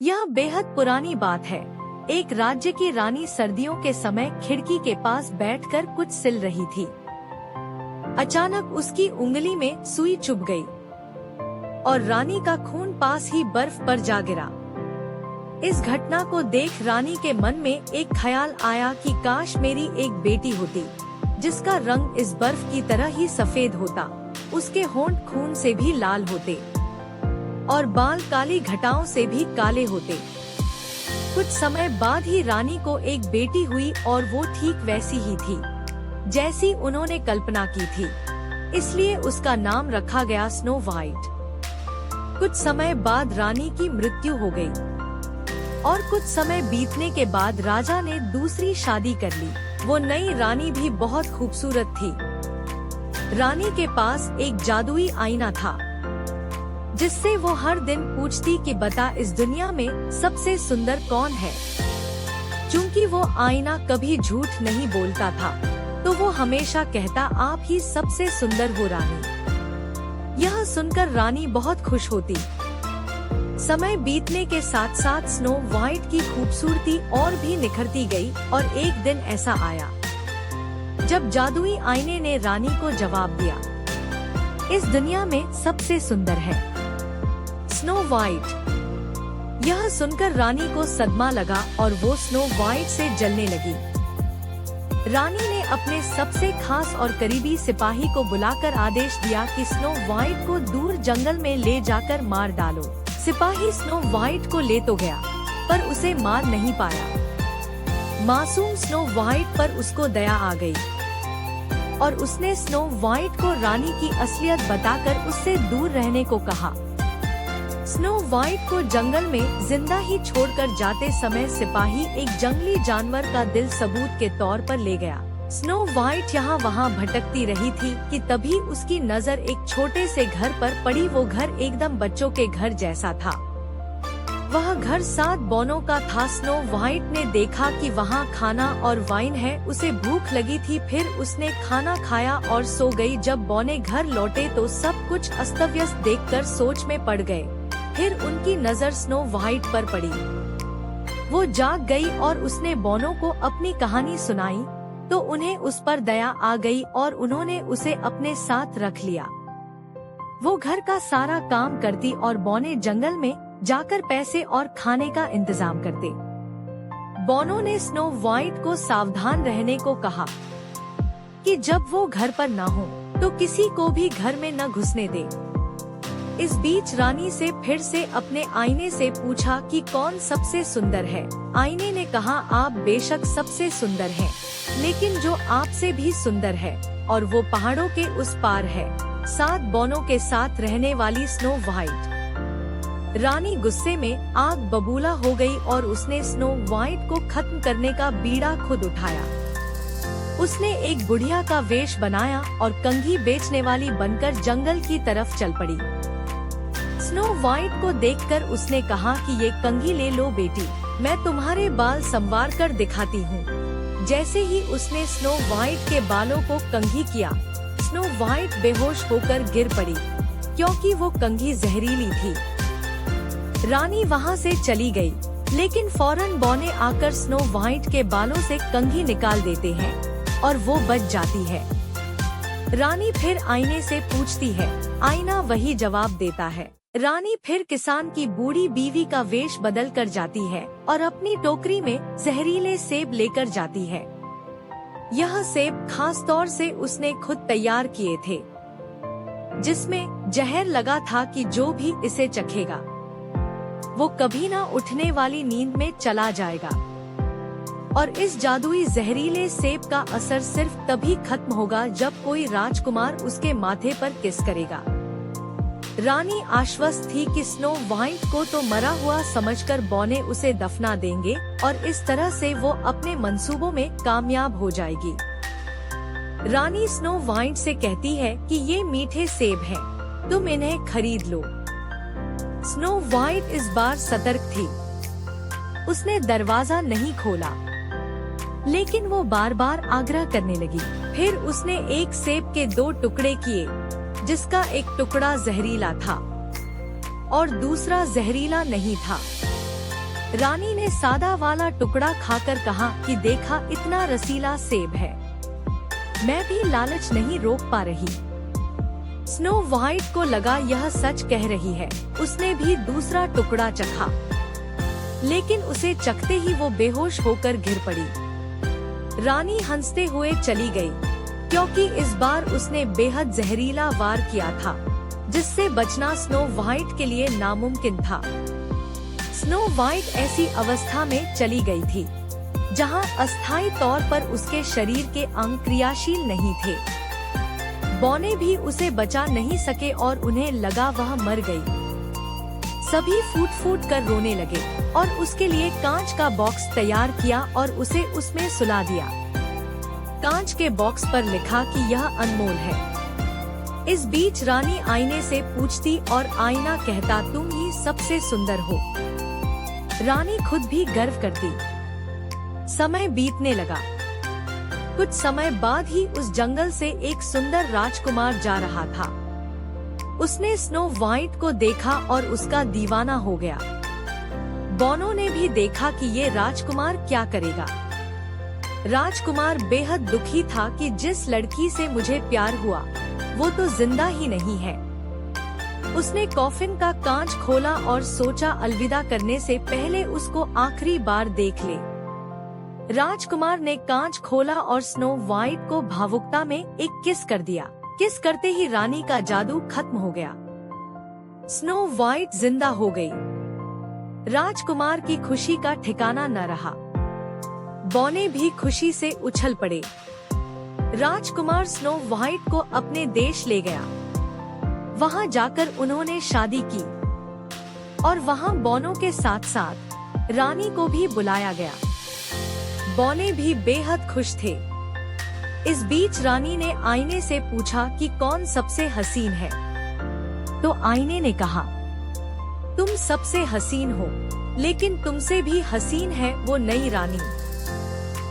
यह बेहद पुरानी बात है। एक राज्य की रानी सर्दियों के समय खिड़की के पास बैठकर कुछ सिल रही थी। अचानक उसकी उंगली में सुई चुभ गई और रानी का खून पास ही बर्फ पर जा गिरा। इस घटना को देख रानी के मन में एक ख्याल आया कि काश मेरी एक बेटी होती जिसका रंग इस बर्फ की तरह ही सफेद होता, उसके होंठ खून से भी लाल होते और बाल काली घटाओं से भी काले होते। कुछ समय बाद ही रानी को एक बेटी हुई और वो ठीक वैसी ही थी जैसी उन्होंने कल्पना की थी, इसलिए उसका नाम रखा गया स्नो वाइट। कुछ समय बाद रानी की मृत्यु हो गई और कुछ समय बीतने के बाद राजा ने दूसरी शादी कर ली। वो नई रानी भी बहुत खूबसूरत थी। रानी के पास एक जादुई आईना था जिससे वो हर दिन पूछती कि बता इस दुनिया में सबसे सुंदर कौन है। चूंकि वो आईना कभी झूठ नहीं बोलता था तो वो हमेशा कहता आप ही सबसे सुंदर हो रानी। यह सुनकर रानी बहुत खुश होती। समय बीतने के साथ साथ स्नो वाइट की खूबसूरती और भी निखरती गई और एक दिन ऐसा आया जब जादुई आईने ने रानी को जवाब दिया, इस दुनिया में सबसे सुंदर है स्नो वाइट। यह सुनकर रानी को सदमा लगा और वो स्नो वाइट से जलने लगी। रानी ने अपने सबसे खास और करीबी सिपाही को बुलाकर आदेश दिया कि स्नो वाइट को दूर जंगल में ले जाकर मार डालो। सिपाही स्नो वाइट को ले तो गया पर उसे मार नहीं पाया। मासूम स्नो वाइट पर उसको दया आ गई और उसने स्नो वाइट को रानी की असलियत बताकर उससे दूर रहने को कहा। स्नो वाइट को जंगल में जिंदा ही छोड़कर जाते समय सिपाही एक जंगली जानवर का दिल सबूत के तौर पर ले गया। स्नो वाइट यहाँ वहाँ भटकती रही थी कि तभी उसकी नजर एक छोटे से घर पर पड़ी। वो घर एकदम बच्चों के घर जैसा था। वह घर 7 बौनों का था। स्नो वाइट ने देखा कि वहाँ खाना और वाइन है। उसे भूख लगी थी, फिर उसने खाना खाया और सो गई। जब बौने घर लौटे तो सब कुछ अस्तव्यस्त देखकर सोच में पड़ गए। फिर उनकी नजर स्नो वाइट पर पड़ी। वो जाग गई और उसने बौनों को अपनी कहानी सुनाई तो उन्हें उस पर दया आ गई और उन्होंने उसे अपने साथ रख लिया। वो घर का सारा काम करती और बौने जंगल में जाकर पैसे और खाने का इंतजाम करते। बौनों ने स्नो वाइट को सावधान रहने को कहा कि जब वो घर पर न हो तो किसी को भी घर में न घुसने दे। इस बीच रानी से फिर से अपने आईने से पूछा कि कौन सबसे सुंदर है। आईने ने कहा आप बेशक सबसे सुंदर हैं, लेकिन जो आपसे भी सुंदर है और वो पहाड़ों के उस पार है, 7 बौनों के साथ रहने वाली स्नो वाइट। रानी गुस्से में आग बबूला हो गई और उसने स्नो वाइट को खत्म करने का बीड़ा खुद उठाया। उसने एक बुढ़िया का वेश बनाया और कंघी बेचने वाली बनकर जंगल की तरफ चल पड़ी। स्नो वाइट को देखकर उसने कहा कि ये कंघी ले लो बेटी, मैं तुम्हारे बाल संवार कर दिखाती हूँ। जैसे ही उसने स्नो वाइट के बालों को कंघी किया, स्नो वाइट बेहोश होकर गिर पड़ी क्योंकि वो कंघी जहरीली थी। रानी वहाँ से चली गई, लेकिन फौरन बौने आकर स्नो वाइट के बालों से कंघी निकाल देते हैं और वो बच जाती है। रानी फिर आईने से पूछती है, आईना वही जवाब देता है। रानी फिर किसान की बूढ़ी बीवी का वेश बदल कर जाती है और अपनी टोकरी में जहरीले सेब लेकर जाती है। यह सेब खास तौर से उसने खुद तैयार किए थे, जिसमें जहर लगा था कि जो भी इसे चखेगा वो कभी ना उठने वाली नींद में चला जाएगा और इस जादुई जहरीले सेब का असर सिर्फ तभी खत्म होगा जब कोई राजकुमार उसके माथे पर किस करेगा। रानी आश्वस्त थी कि स्नो वाइट को तो मरा हुआ समझकर बौने उसे दफना देंगे और इस तरह से वो अपने मंसूबों में कामयाब हो जाएगी। रानी स्नो वाइट से कहती है कि ये मीठे सेब हैं, तुम इन्हें खरीद लो। स्नो वाइट इस बार सतर्क थी। उसने दरवाजा नहीं खोला, लेकिन वो बार बार आग्रह करने लगी। फिर उसने एक सेब के 2 टुकड़े किए, जिसका एक टुकड़ा जहरीला था और दूसरा जहरीला नहीं था। रानी ने सादा वाला टुकड़ा खाकर कहा कि देखा इतना रसीला सेब है, मैं भी लालच नहीं रोक पा रही। स्नो व्हाइट को लगा यह सच कह रही है। उसने भी दूसरा टुकड़ा चखा, लेकिन उसे चखते ही वो बेहोश होकर गिर पड़ी। रानी हंसते हुए चली गई, क्योंकि इस बार उसने बेहद जहरीला वार किया था, जिससे बचना स्नो व्हाइट के लिए नामुमकिन था। स्नो व्हाइट ऐसी अवस्था में चली गई थी जहां अस्थायी तौर पर उसके शरीर के अंग क्रियाशील नहीं थे। बौने भी उसे बचा नहीं सके और उन्हें लगा वह मर गई। सभी फूट फूट कर रोने लगे और उसके लिए कांच का बॉक्स तैयार किया और उसे उसमें सुला दिया। कांच के बॉक्स पर लिखा कि यह अनमोल है। इस बीच रानी आईने से पूछती और आईना कहता, तुम ही सबसे सुंदर हो। रानी खुद भी गर्व करती। समय बीतने लगा। कुछ समय बाद ही उस जंगल से एक सुंदर राजकुमार जा रहा था। उसने स्नो व्हाइट को देखा और उसका दीवाना हो गया। बौनों ने भी देखा कि ये राजकुमार क्या करेगा। राजकुमार बेहद दुखी था कि जिस लड़की से मुझे प्यार हुआ वो तो जिंदा ही नहीं है। उसने कॉफिन का कांच खोला और सोचा अलविदा करने से पहले उसको आखिरी बार देख ले। राजकुमार ने कांच खोला और स्नो व्हाइट को भावुकता में एक किस कर दिया। किस करते ही रानी का जादू खत्म हो गया। स्नो व्हाइट जिंदा हो गई। राजकुमार की खुशी का ठिकाना न रहा। बौने भी खुशी से उछल पड़े। राजकुमार स्नो व्हाइट को अपने देश ले गया। वहां जाकर उन्होंने शादी की और वहां बौनों के साथ साथ रानी को भी बुलाया गया। बौने भी बेहद खुश थे। इस बीच रानी ने आईने से पूछा कि कौन सबसे हसीन है, तो आईने ने कहा, तुम सबसे हसीन हो, लेकिन तुमसे भी हसीन है वो नई रानी।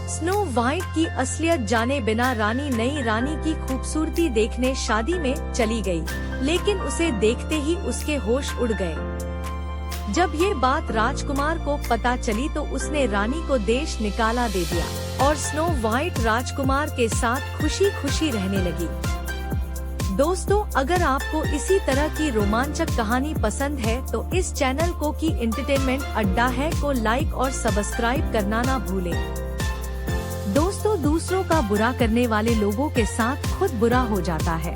स्नो व्हाइट की असलियत जाने बिना रानी नई रानी की खूबसूरती देखने शादी में चली गई, लेकिन उसे देखते ही उसके होश उड़ गए। जब ये बात राजकुमार को पता चली तो उसने रानी को देश निकाला दे दिया और स्नो व्हाइट राजकुमार के साथ खुशी खुशी रहने लगी। दोस्तों, अगर आपको इसी तरह की रोमांचक कहानी पसंद है तो इस चैनल को की एंटरटेनमेंट अड्डा है को लाइक और सब्सक्राइब करना ना भूलें। दोस्तों, दूसरों का बुरा करने वाले लोगों के साथ खुद बुरा हो जाता है।